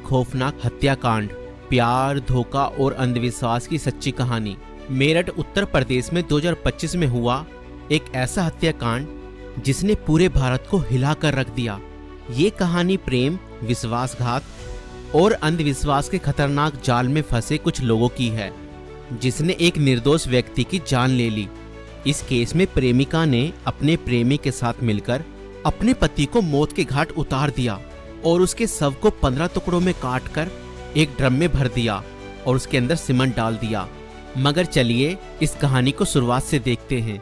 खौफनाक हत्याकांड, प्यार, धोखा और अंधविश्वास की सच्ची कहानी। मेरठ उत्तर प्रदेश में 2025 में हुआ एक ऐसा हत्याकांड जिसने पूरे भारत को हिलाकर रख दिया। ये कहानी प्रेम, विश्वासघात और अंधविश्वास के खतरनाक जाल में फंसे कुछ लोगों की है, जिसने एक निर्दोष व्यक्ति की जान ले ली। इस केस में प्रेमिका ने अपने प्रेमी के साथ मिलकर अपने पति को मौत के घाट उतार दिया और उसके शव को 15 टुकड़ों में काटकर एक ड्रम में भर दिया और उसके अंदर सीमेंट डाल दिया। मगर चलिए इस कहानी को शुरुआत से देखते हैं।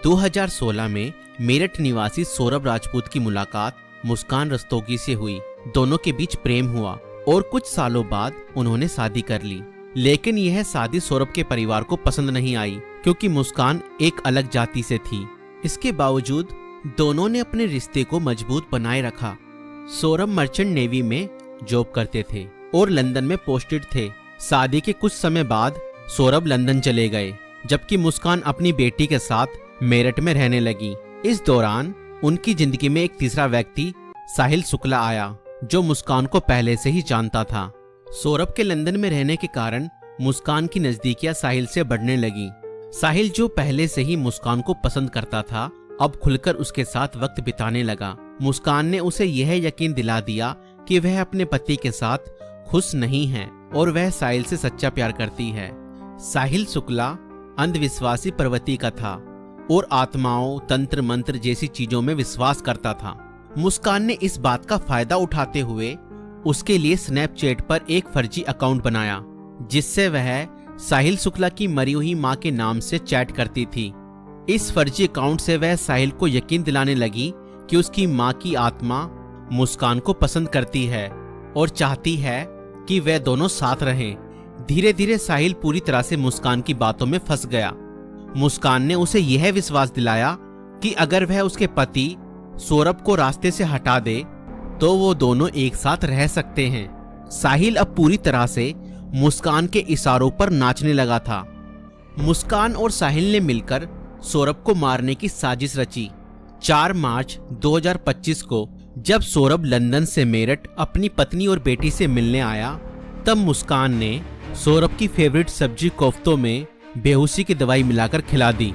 2016 में मेरठ निवासी सौरभ राजपूत की मुलाकात मुस्कान रस्तोगी से हुई। दोनों के बीच प्रेम हुआ और कुछ सालों बाद उन्होंने शादी कर ली। लेकिन यह शादी सौरभ के परिवार को पसंद नहीं आई, क्योंकि मुस्कान एक अलग जाति से थी। इसके बावजूद दोनों ने अपने रिश्ते को मजबूत बनाए रखा। सौरभ मर्चेंट नेवी में जॉब करते थे और लंदन में पोस्टेड थे। शादी के कुछ समय बाद सौरभ लंदन चले गए, जबकि मुस्कान अपनी बेटी के साथ मेरठ में रहने लगी। इस दौरान उनकी जिंदगी में एक तीसरा व्यक्ति साहिल शुक्ला आया, जो मुस्कान को पहले से ही जानता था। सौरभ के लंदन में रहने के कारण मुस्कान की नजदीकियां साहिल से बढ़ने लगी। साहिल, जो पहले से ही मुस्कान को पसंद करता था, अब खुलकर उसके साथ वक्त बिताने लगा। मुस्कान ने उसे यह यकीन दिला दिया कि वह अपने पति के साथ खुश नहीं है और वह साहिल से सच्चा प्यार करती है। साहिल शुक्ला अंधविश्वासी प्रवृत्ति का था और आत्माओं, तंत्र मंत्र जैसी चीजों में विश्वास करता था। मुस्कान ने इस बात का फायदा उठाते हुए उसके लिए स्नैपचैट पर एक फर्जी अकाउंट बनाया, जिससे वह साहिल शुक्ला की मरी हुई मां के नाम से चैट करती थी। इस फर्जी अकाउंट से वह साहिल को यकीन दिलाने लगी कि उसकी मां की आत्मा मुस्कान को पसंद करती है और चाहती है कि वे दोनों साथ रहें। धीरे धीरे साहिल पूरी तरह से मुस्कान की बातों में फंस गया। मुस्कान ने उसे यह विश्वास दिलाया कि अगर वह उसके पति सौरभ को रास्ते से हटा दे तो वो दोनों एक साथ रह सकते हैं। साहिल अब पूरी तरह से मुस्कान के इशारों पर नाचने लगा था। मुस्कान और साहिल ने मिलकर सौरभ को मारने की साजिश रची। 4 मार्च 2025 को जब सौरभ लंदन से मेरठ अपनी पत्नी और बेटी से मिलने आया, तब मुस्कान ने सौरभ की फेवरेट सब्जी कोफ्तों में बेहोशी की दवाई मिलाकर खिला दी।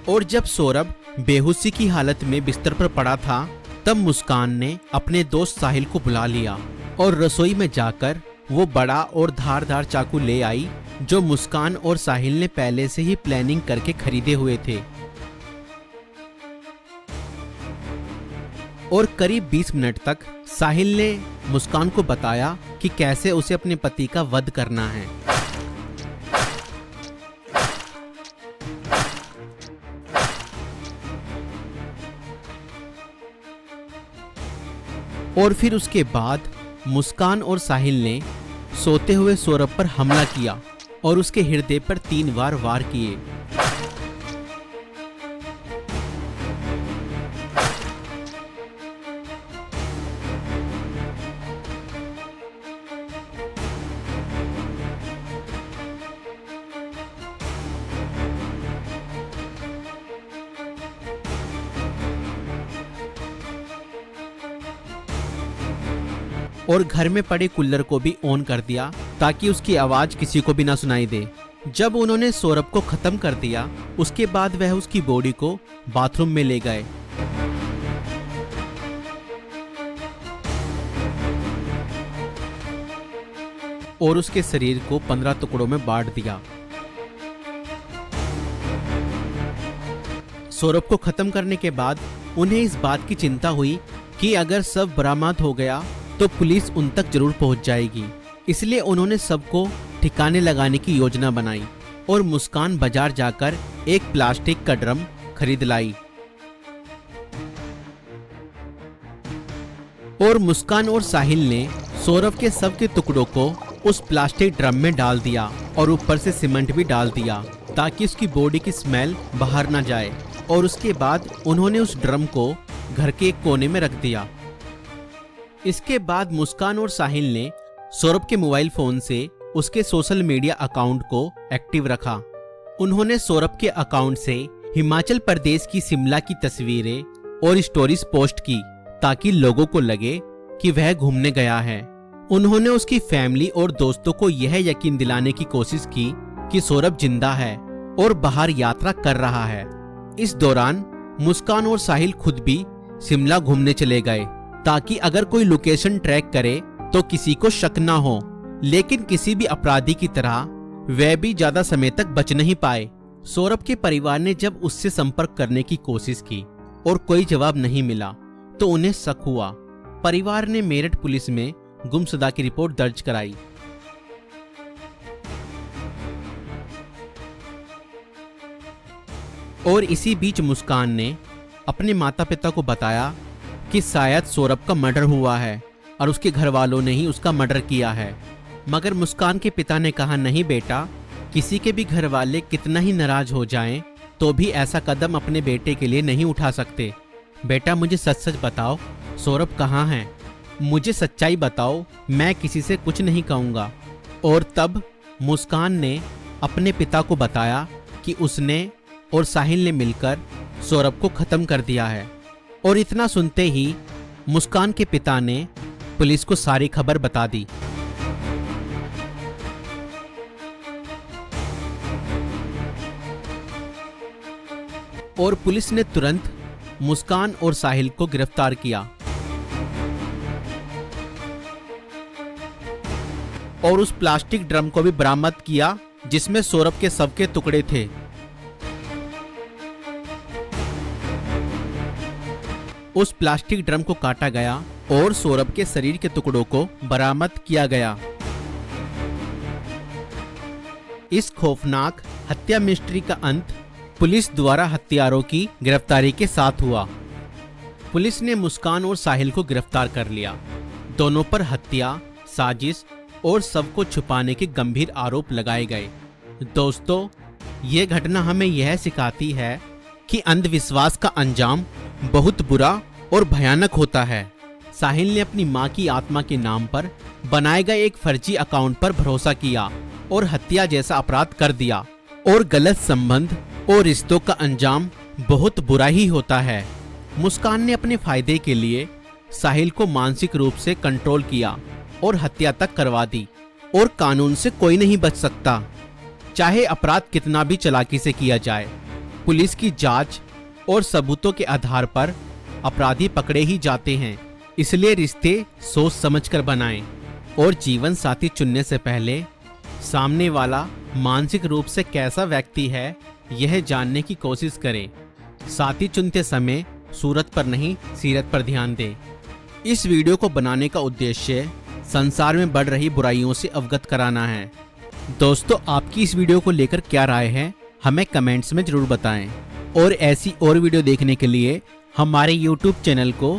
और जब सौरभ बेहोशी की हालत में बिस्तर पर पड़ा था, तब मुस्कान ने अपने दोस्त साहिल को बुला लिया और रसोई में जाकर वो बड़ा और धारदार चाकू ले आई, जो मुस्कान और साहिल ने पहले से ही प्लानिंग करके खरीदे हुए थे। और करीब 20 मिनट तक साहिल ने मुस्कान को बताया कि कैसे उसे अपने पति का वध करना है। और फिर उसके बाद मुस्कान और साहिल ने सोते हुए सौरभ पर हमला किया और उसके हृदय पर 3 बार वार किए। और घर में पड़े कूलर को भी ऑन कर दिया ताकि उसकी आवाज किसी को भी ना सुनाई दे। जब उन्होंने सौरभ को खत्म कर दिया, उसके बाद वह उसकी बॉडी को बाथरूम में ले गए। और उसके शरीर को 15 टुकड़ों में बांट दिया। सौरभ को खत्म करने के बाद उन्हें इस बात की चिंता हुई कि अगर सब बरामद हो गया तो पुलिस उन तक जरूर पहुंच जाएगी। इसलिए उन्होंने सबको ठिकाने लगाने की योजना बनाई और मुस्कान बाजार जाकर एक प्लास्टिक का ड्रम खरीद लाई। और मुस्कान और साहिल ने सौरभ के शव के टुकड़ों को उस प्लास्टिक ड्रम में डाल दिया और ऊपर से सीमेंट भी डाल दिया ताकि उसकी बॉडी की स्मेल बाहर ना जाए। और उसके बाद उन्होंने उस ड्रम को घर के एक कोने में रख दिया। इसके बाद मुस्कान और साहिल ने सौरभ के मोबाइल फोन से उसके सोशल मीडिया अकाउंट को एक्टिव रखा। उन्होंने सौरभ के अकाउंट से हिमाचल प्रदेश की शिमला की तस्वीरें और स्टोरीज पोस्ट की ताकि लोगों को लगे कि वह घूमने गया है। उन्होंने उसकी फैमिली और दोस्तों को यह यकीन दिलाने की कोशिश की कि सौरभ जिंदा है और बाहर यात्रा कर रहा है। इस दौरान मुस्कान और साहिल खुद भी शिमला घूमने चले गए ताकि अगर कोई लोकेशन ट्रैक करे तो किसी को शक ना हो। लेकिन किसी भी अपराधी की तरह वह भी ज्यादा समय तक बच नहीं पाए। सौरभ के परिवार ने जब उससे संपर्क करने की कोशिश की और कोई जवाब नहीं मिला तो उन्हें शक हुआ। परिवार ने मेरठ पुलिस में गुमशुदा की रिपोर्ट दर्ज कराई। और इसी बीच मुस्कान ने अपने माता पिता को बताया कि शायद सौरभ का मर्डर हुआ है और उसके घर वालों ने ही उसका मर्डर किया है। मगर मुस्कान के पिता ने कहा, नहीं बेटा, किसी के भी घर वाले कितना ही नाराज हो जाएं तो भी ऐसा कदम अपने बेटे के लिए नहीं उठा सकते। बेटा मुझे सच सच बताओ, सौरभ कहाँ है? मुझे सच्चाई बताओ, मैं किसी से कुछ नहीं कहूँगा। और तब मुस्कान ने अपने पिता को बताया कि उसने और साहिल ने मिलकर सौरभ को खत्म कर दिया है। और इतना सुनते ही मुस्कान के पिता ने पुलिस को सारी खबर बता दी। और पुलिस ने तुरंत मुस्कान और साहिल को गिरफ्तार किया और उस प्लास्टिक ड्रम को भी बरामद किया जिसमें सौरभ के शव के टुकड़े थे। उस प्लास्टिक ड्रम को काटा गया और सौरभ के शरीर के टुकड़ों को बरामद किया गया। इस खौफनाक हत्या मिस्ट्री का अंत पुलिस द्वारा हत्यारों की गिरफ्तारी के साथ हुआ। पुलिस ने मुस्कान और साहिल को गिरफ्तार कर लिया। दोनों पर हत्या, साजिश और शव को छुपाने के गंभीर आरोप लगाए गए। दोस्तों, ये घटना हमें यह सिखाती है कि अंधविश्वास का अंजाम बहुत बुरा और भयानक होता है। साहिल ने अपनी मां की आत्मा के नाम पर बनाए गए एक फर्जी अकाउंट पर भरोसा किया और हत्या जैसा अपराध कर दिया। और गलत संबंध और रिश्तों का अंजाम बहुत बुरा ही होता है। मुस्कान ने अपने फायदे के लिए साहिल को मानसिक रूप से कंट्रोल किया और हत्या तक करवा दी। और कानून से कोई नहीं बच सकता, चाहे अपराध कितना भी चालाकी से किया जाए। पुलिस की जांच और सबूतों के आधार पर अपराधी पकड़े ही जाते हैं। इसलिए रिश्ते सोच समझकर बनाएं और जीवन साथी चुनने से पहले सामने वाला मानसिक रूप से कैसा व्यक्ति है यह जानने की कोशिश करें। साथी चुनते समय सूरत पर नहीं, सीरत पर ध्यान दें। इस वीडियो को बनाने का उद्देश्य संसार में बढ़ रही बुराइयों से अवगत कराना है। दोस्तों, आपकी इस वीडियो को लेकर क्या राय है हमें कमेंट्स में जरूर बताएं। और ऐसी और वीडियो देखने के लिए हमारे YouTube चैनल को